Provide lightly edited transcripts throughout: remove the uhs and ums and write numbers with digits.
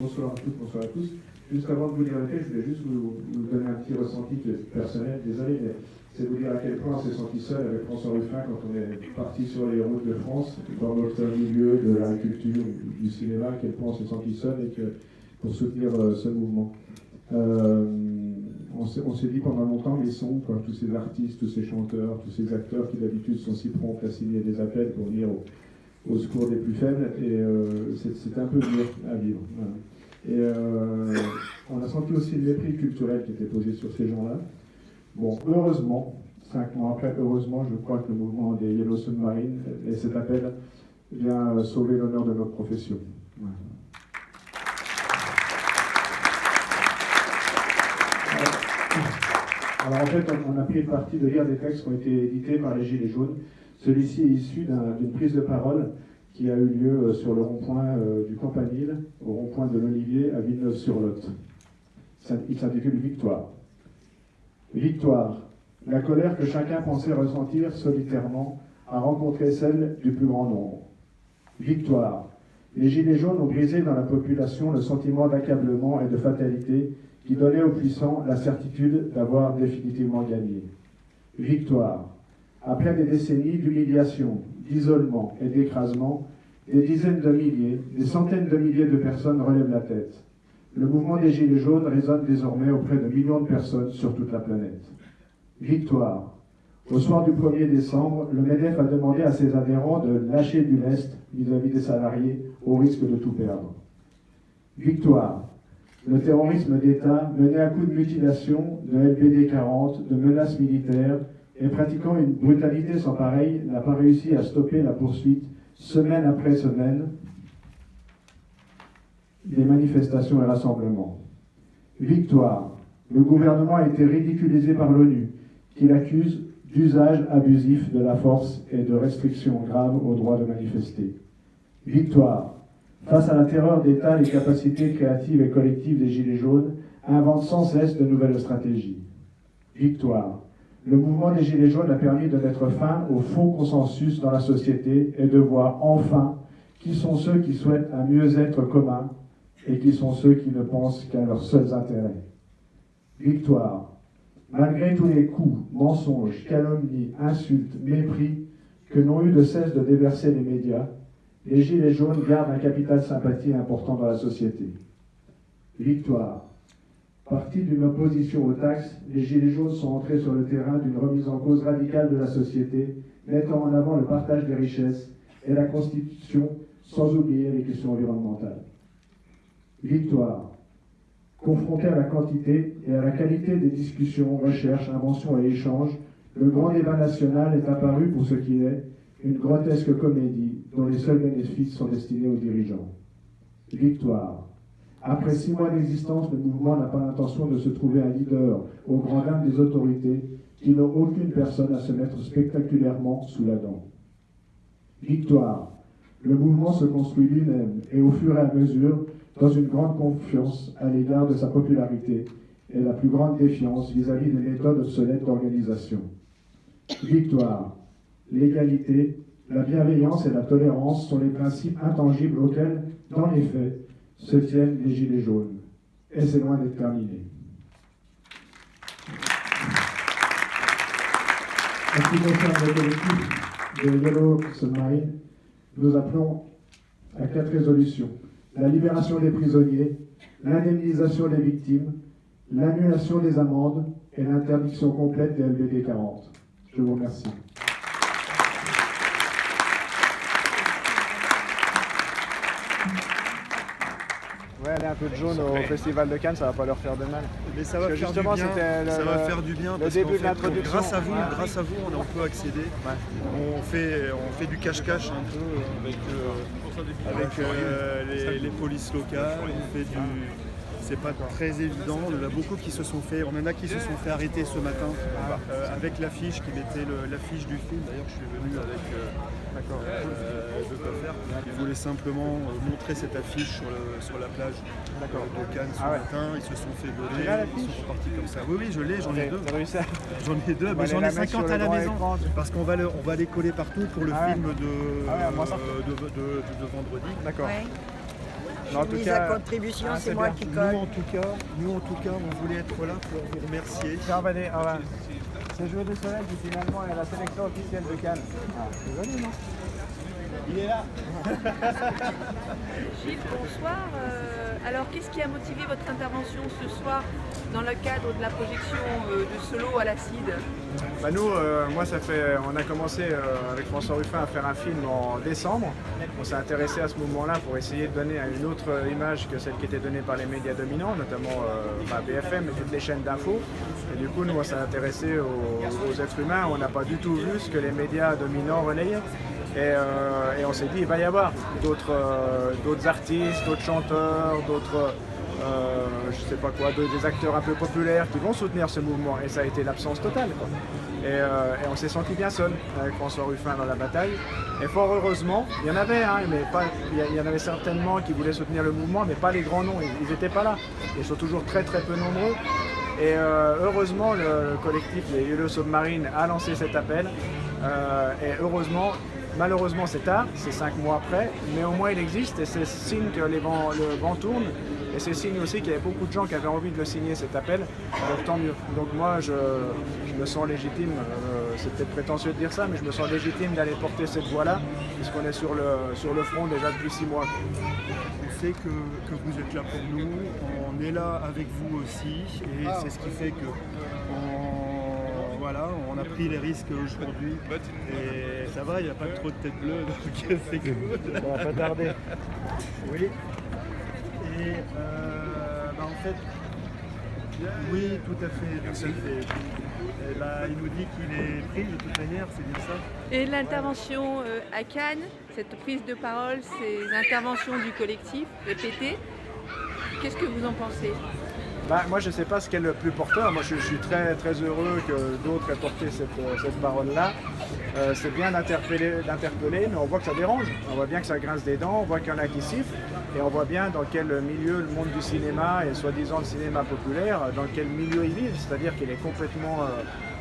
bonsoir à toutes, bonsoir à tous. Juste avant de vous lire le texte, je voulais juste vous donner un petit ressenti personnel, désolé, mais c'est vous dire à quel point on s'est senti seul avec François Ruffin quand on est parti sur les routes de France, dans notre milieu de l'agriculture, du cinéma, à quel point on s'est senti seul et que pour soutenir ce mouvement. On s'est dit pendant longtemps, mais ils sont où, quoi, tous ces artistes, tous ces chanteurs, tous ces acteurs qui d'habitude sont si prompts à signer des appels pour venir au secours des plus faibles, et c'est un peu dur à vivre. Voilà. Et on a senti aussi le mépris culturel qui était posé sur ces gens-là. Bon, heureusement, 5 mois après, heureusement, je crois que le mouvement des Yellow Submarine et cet appel vient sauver l'honneur de notre profession. Voilà. Alors en fait, on a pris le parti de lire des textes qui ont été édités par les Gilets jaunes. Celui-ci est issu d'une prise de parole qui a eu lieu sur le rond-point du Campanile, au rond-point de l'Olivier, à Villeneuve-sur-Lot. Il s'intitule Victoire. Victoire. La colère que chacun pensait ressentir solitairement a rencontré celle du plus grand nombre. Victoire. Les Gilets jaunes ont brisé dans la population le sentiment d'accablement et de fatalité qui donnait aux puissants la certitude d'avoir définitivement gagné. Victoire. Après des décennies d'humiliation, d'isolement et d'écrasement, des dizaines de milliers, des centaines de milliers de personnes relèvent la tête. Le mouvement des Gilets jaunes résonne désormais auprès de millions de personnes sur toute la planète. Victoire. Au soir du 1er décembre, le MEDEF a demandé à ses adhérents de lâcher du lest vis-à-vis des salariés au risque de tout perdre. Victoire. Le terrorisme d'État, mené à coups de mutilation, de LBD 40, de menaces militaires, et pratiquant une brutalité sans pareille, n'a pas réussi à stopper la poursuite, semaine après semaine, des manifestations et rassemblements. Victoire. Le gouvernement a été ridiculisé par l'ONU, qui l'accuse d'usage abusif de la force et de restrictions graves au droit de manifester. Victoire. Face à la terreur d'État, les capacités créatives et collectives des Gilets jaunes inventent sans cesse de nouvelles stratégies. Victoire. Le mouvement des Gilets jaunes a permis de mettre fin au faux consensus dans la société et de voir enfin qui sont ceux qui souhaitent un mieux-être commun et qui sont ceux qui ne pensent qu'à leurs seuls intérêts. Victoire. Malgré tous les coups, mensonges, calomnies, insultes, mépris que n'ont eu de cesse de déverser les médias, les Gilets jaunes gardent un capital sympathie important dans la société. Victoire. Partis d'une opposition aux taxes, les Gilets jaunes sont entrés sur le terrain d'une remise en cause radicale de la société, mettant en avant le partage des richesses et la Constitution, sans oublier les questions environnementales. Victoire. Confronté à la quantité et à la qualité des discussions, recherches, inventions et échanges, le grand débat national est apparu pour ce qu'il est, une grotesque comédie dont les seuls bénéfices sont destinés aux dirigeants. Victoire. Après 6 mois d'existence, le mouvement n'a pas l'intention de se trouver un leader au grand dam des autorités qui n'ont aucune personne à se mettre spectaculairement sous la dent. Victoire. Le mouvement se construit lui-même et au fur et à mesure dans une grande confiance à l'égard de sa popularité et la plus grande défiance vis-à-vis des méthodes obsolètes d'organisation. Victoire. L'égalité, la bienveillance et la tolérance sont les principes intangibles auxquels, dans les faits, se tiennent les Gilets jaunes. Et c'est loin d'être terminé. En ce qui concerne le collectif de Yellow Submarine, nous appelons à 4 résolutions. La libération des prisonniers, l'indemnisation des victimes, l'annulation des amendes et l'interdiction complète des LBD 40. Je vous remercie. Ouais, aller un peu de jaune au Festival de Cannes, ça va pas leur faire de mal. Mais ça va faire du bien, ça va faire du bien parce début qu'en de l'introduction. grâce à vous, on peut accéder. Ouais. On fait du cache-cache un peu avec les polices locales. On fait du... C'est pas très évident. On en a beaucoup qui se sont fait. On en a qui se sont fait arrêter ce matin avec l'affiche qui mettait l'affiche du film. D'ailleurs, je suis venu avec de quoi faire. Ils voulaient simplement montrer cette affiche sur la plage de Cannes ce matin. Ils se sont fait voler. Ils sont repartis comme ça. Oui, je l'ai. J'en ai 2. J'en ai 2. Mais j'en ai 50 à la maison. Parce qu'on va les coller partout pour le film de vendredi. D'accord. Mais en J'ai tout mis cas, la contribution, ah, c'est c'est moi bien. qui Nous colle. en tout cas, on voulait être là pour vous remercier. tiens, c'est Jouer de Soleil qui finalement est la sélection officielle de Cannes. Ah, c'est joli, non? Il est là. Gilles, bonsoir. Alors, qu'est-ce qui a motivé votre intervention ce soir dans le cadre de la projection de Solo à l'acide? Bah nous, on a commencé avec François Ruffin à faire un film en décembre. On s'est intéressé à ce mouvement-là pour essayer de donner une autre image que celle qui était donnée par les médias dominants, notamment BFM et toutes les chaînes d'infos. Et du coup, nous, on s'est intéressé aux êtres humains. On n'a pas du tout vu ce que les médias dominants relayaient. Et on s'est dit, il va y avoir d'autres artistes, d'autres chanteurs, d'autres, je sais pas quoi, des acteurs un peu populaires qui vont soutenir ce mouvement. Et ça a été l'absence totale, quoi. Et on s'est senti bien seul avec François Ruffin dans la bataille. Et fort heureusement, il y en avait, mais il y en avait certainement qui voulaient soutenir le mouvement, mais pas les grands noms. Ils n'étaient pas là. Ils sont toujours très très peu nombreux. Et heureusement, le collectif Les Yeux Submarines a lancé cet appel. Et heureusement, malheureusement c'est tard, c'est 5 mois après, mais au moins il existe et c'est signe que le vent tourne. Et c'est signe aussi qu'il y avait beaucoup de gens qui avaient envie de le signer cet appel, donc tant mieux. Donc moi je me sens légitime, c'est peut-être prétentieux de dire ça, mais je me sens légitime d'aller porter cette voix-là, puisqu'on est sur le front déjà depuis 6 mois. On sait que vous êtes là pour nous, on est là avec vous aussi, et c'est ce qui fait que on a pris les risques aujourd'hui, et ça va, il n'y a pas trop de tête bleue, donc c'est cool. Ça va pas tarder. Oui. Et en fait, oui, tout à fait. Et il nous dit qu'il est pris de toute manière, c'est bien ça. Et l'intervention à Cannes, cette prise de parole, ces interventions du collectif répétées, qu'est-ce que vous en pensez? Moi je ne sais pas ce qu'est le plus porteur, moi je suis très très heureux que d'autres aient porté cette parole-là. C'est bien d'interpeller, mais on voit que ça dérange, on voit bien que ça grince des dents, on voit qu'il y en a qui sifflent, et on voit bien dans quel milieu le monde du cinéma, et soi-disant le cinéma populaire, dans quel milieu il vit, c'est-à-dire qu'il est complètement...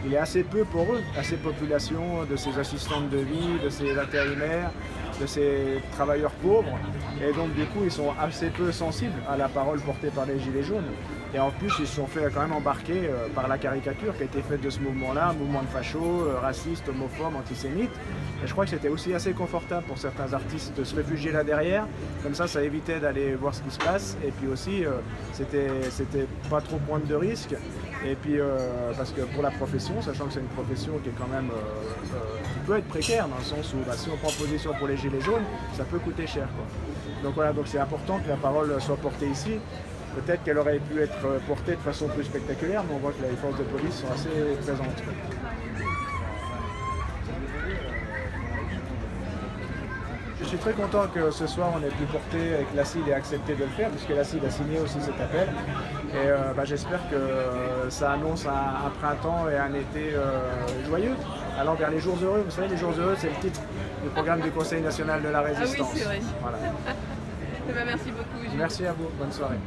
il est assez peu pour eux, à ces populations, de ces assistantes de vie, de ces intérimaires, de ces travailleurs pauvres, et donc du coup ils sont assez peu sensibles à la parole portée par les Gilets jaunes. Et en plus, ils se sont fait quand même embarquer par la caricature qui a été faite de ce mouvement-là, un mouvement de fachos, racistes, homophobes, antisémites. Et je crois que c'était aussi assez confortable pour certains artistes de se réfugier là derrière. Comme ça évitait d'aller voir ce qui se passe. Et puis aussi, c'était pas trop pointe de risque. Et puis, parce que pour la profession, sachant que c'est une profession qui est quand même qui peut être précaire, dans le sens où si on prend position pour les Gilets jaunes, ça peut coûter cher, quoi. Donc voilà, donc c'est important que la parole soit portée ici. Peut-être qu'elle aurait pu être portée de façon plus spectaculaire, mais on voit que les forces de police sont assez présentes. Je suis très content que ce soir on ait pu porter et que l'ACID ait accepté de le faire, puisque l'ACID a signé aussi cet appel. Et j'espère que ça annonce un printemps et un été joyeux, allant vers les jours heureux. Vous savez, les jours heureux, c'est le titre du programme du Conseil national de la Résistance. Ah oui, c'est vrai. Voilà. Merci beaucoup, Gilles. Merci à vous, bonne soirée.